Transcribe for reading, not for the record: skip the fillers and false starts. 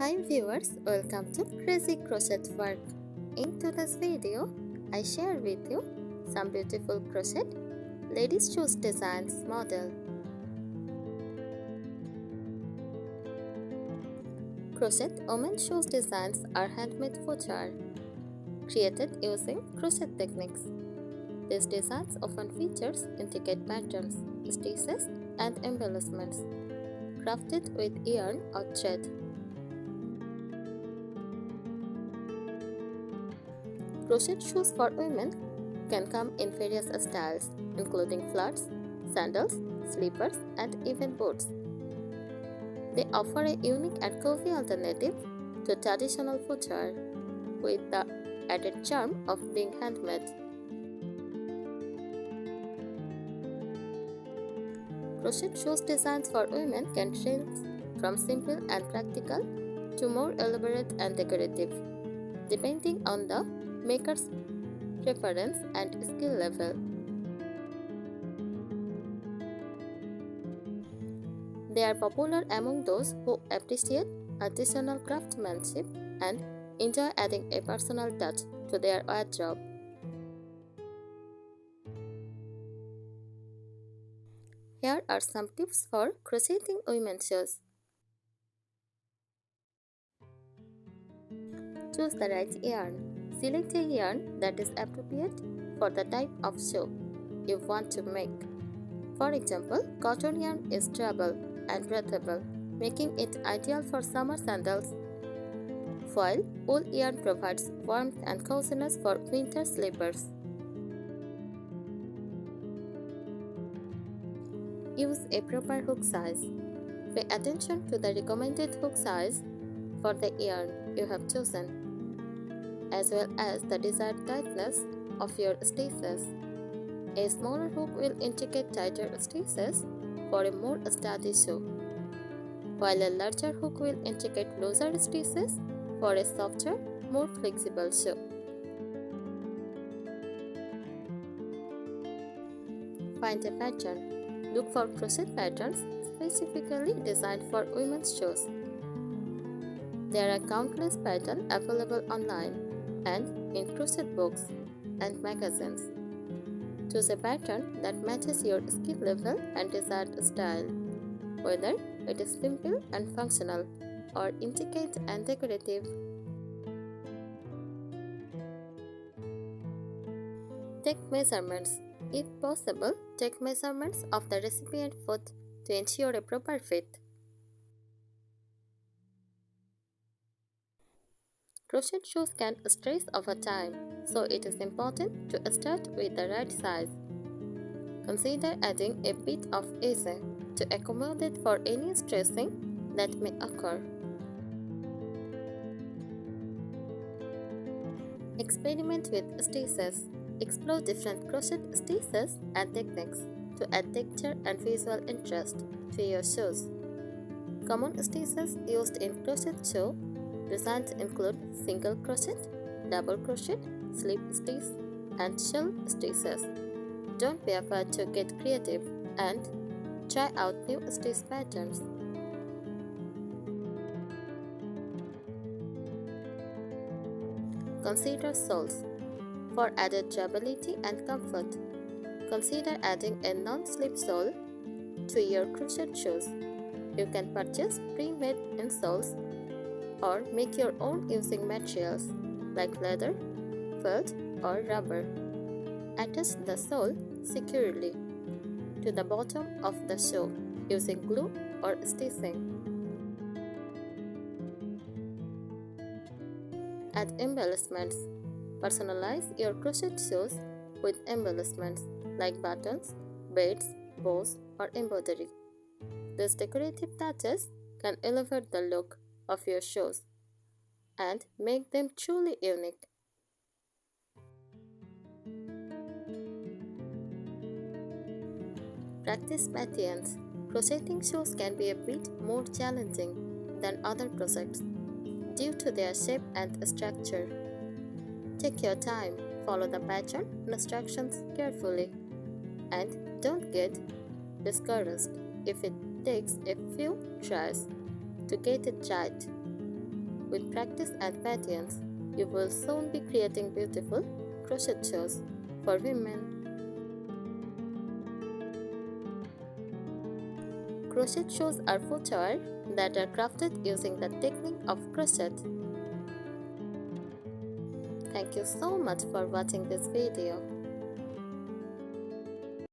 Hi viewers, welcome to Crazy Crochet Work. In today's video, I share with you some beautiful crochet ladies shoes designs model. Crochet women's shoes designs are handmade footwear created using crochet techniques. These designs often features intricate patterns, stitches, and embellishments crafted with yarn or thread. Crochet shoes for women can come in various styles, including flats, sandals, slippers, and even boots. They offer a unique and cozy alternative to traditional footwear, with the added charm of being handmade. Crochet shoes designs for women can range from simple and practical to more elaborate and decorative, depending on the maker's preference and skill level. They are popular among those who appreciate artisanal craftsmanship and enjoy adding a personal touch to their wardrobe. Here are some tips for crocheting women's shoes. Choose the right yarn. Select a yarn that is appropriate for the type of shoe you want to make. For example, cotton yarn is durable and breathable, making it ideal for summer sandals, while wool yarn provides warmth and coziness for winter slippers. Use a proper hook size. Pay attention to the recommended hook size for the yarn you have chosen, as well as the desired tightness of your stitches. A smaller hook will indicate tighter stitches for a more sturdy shoe, while a larger hook will indicate looser stitches for a softer, more flexible shoe. Find a pattern. Look for crochet patterns specifically designed for women's shoes. There are countless patterns available online and in crochet books and magazines. Choose a pattern that matches your skill level and desired style, whether it is simple and functional or intricate and decorative. Take measurements. If possible, take measurements of the recipient foot to ensure a proper fit. Crochet shoes can stretch over time, so it is important to start with the right size. Consider adding a bit of ease to accommodate for any stretching that may occur. Experiment with stitches. Explore different crochet stitches and techniques to add texture and visual interest to your shoes. Common stitches used in crochet shoe designs include single crochet, double crochet, slip stitch, and shell stitches. Don't be afraid to get creative and try out new stitch patterns. Consider soles. For added durability and comfort, consider adding a non-slip sole to your crochet shoes. You can purchase pre-made insoles or make your own using materials like leather, felt, or rubber. Attach the sole securely to the bottom of the shoe using glue or stitching. Add embellishments. Personalize your crochet shoes with embellishments like buttons, beads, bows, or embroidery. These decorative touches can elevate the look of your shoes and make them truly unique. Practice patience. Crocheting shoes can be a bit more challenging than other projects due to their shape and structure. Take your time, follow the pattern instructions carefully, and don't get discouraged if it takes a few tries to get it right. With practice and patience, you will soon be creating beautiful crochet shoes for women. Crochet shoes are footwear that are crafted using the technique of crochet. Thank you so much for watching this video.